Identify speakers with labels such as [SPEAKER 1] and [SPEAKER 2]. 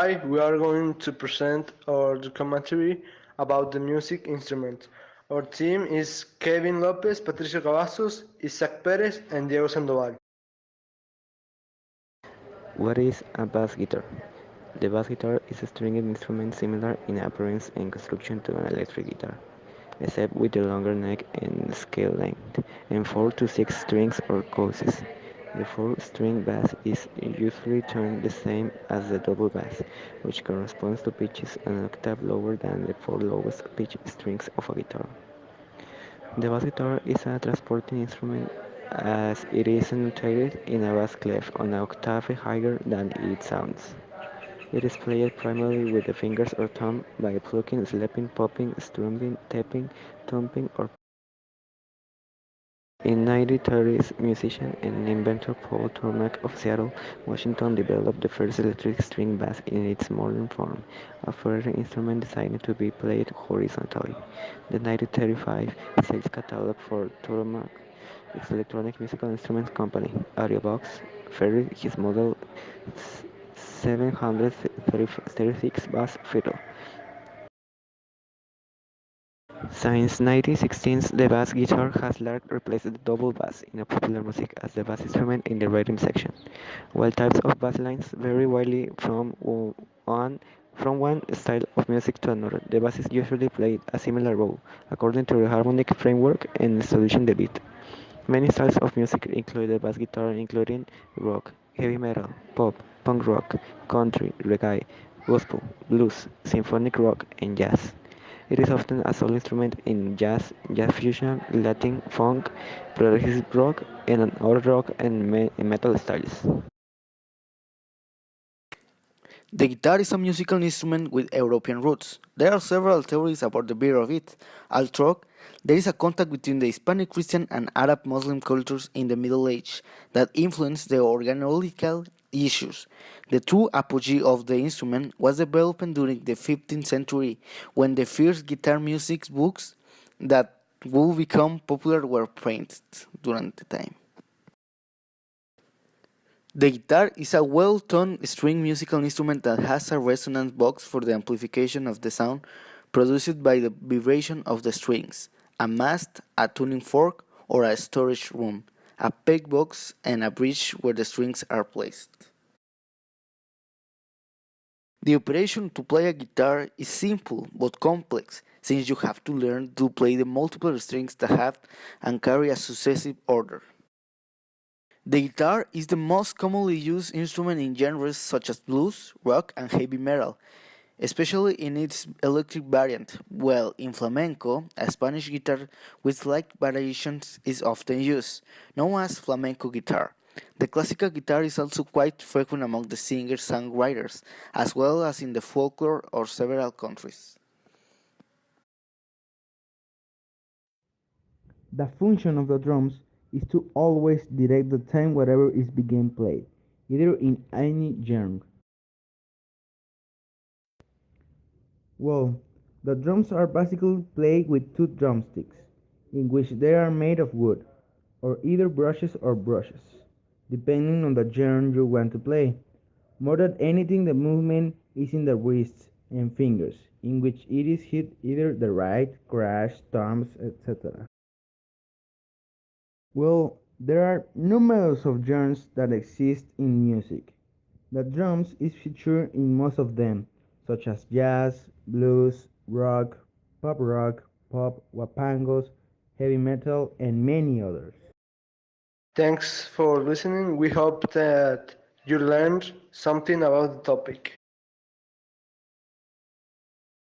[SPEAKER 1] Hi, we are going to present our documentary about the music instrument. Our team is Kevin Lopez, Patricio Cavazos, Isaac Perez, and Diego Sandoval.
[SPEAKER 2] What is a bass guitar? The bass guitar is a stringed instrument similar in appearance and construction to an electric guitar, except with a longer neck and scale length, and 4 to 6 strings or causes. The 4-string bass is usually tuned the same as the double bass, which corresponds to pitches an octave lower than the 4 lowest pitch strings of a guitar. The bass guitar is a transporting instrument as it is notated in a bass clef an octave higher than it sounds. It is played primarily with the fingers or thumb by plucking, slapping, popping, strumming, tapping, thumping, or in 1930s, musician and inventor Paul Tormack of Seattle, Washington developed the first electric string bass in its modern form, a further instrument designed to be played horizontally. The 1935 sales catalog for Tormack, its electronic musical instruments company, Audiobox, featured his model 736 bass fiddle. Since 1916, the bass guitar has largely replaced the double bass in popular music as the bass instrument in the rhythm section. While types of bass lines vary widely from one style of music to another, the bass is usually played a similar role according to the harmonic framework and solution the beat. Many styles of music include the bass guitar, including rock, heavy metal, pop, punk rock, country, reggae, gospel, blues, symphonic rock, and jazz. It is often a solo instrument in jazz, jazz fusion, Latin, funk, progressive rock, and other rock and metal styles.
[SPEAKER 3] The guitar is a musical instrument with European roots. There are several theories about the birth of it. Al-Trog, there is a contact between the Hispanic Christian and Arab Muslim cultures in the Middle Age that influenced the organological issues. The true apogee of the instrument was developed during the 15th century when the first guitar music books that would become popular were printed during the time. The guitar is a well-toned string musical instrument that has a resonance box for the amplification of the sound produced by the vibration of the strings, a mast, a tuning fork, or a storage room, a peg box, and a bridge where the strings are placed. The operation to play a guitar is simple but complex since you have to learn to play the multiple strings that have and carry a successive order. The guitar is the most commonly used instrument in genres such as blues, rock, and heavy metal, especially in its electric variant, while in flamenco, a Spanish guitar with slight variations is often used, known as flamenco guitar. The classical guitar is also quite frequent among the singer-songwriters, as well as in the folklore of several countries.
[SPEAKER 4] The function of the drums is to always direct the time whatever is being played, either in any genre. Well, the drums are basically played with two drumsticks, in which they are made of wood, or either brushes, depending on the genre you want to play. More than anything, the movement is in the wrists and fingers, in which it is hit either the right, crash, thumbs, etc. Well, there are numerous of genres that exist in music. The drums is featured in most of them, such as jazz, blues, rock, pop, wapangos, heavy metal, and many others.
[SPEAKER 1] Thanks for listening. We hope that you learned something about the topic.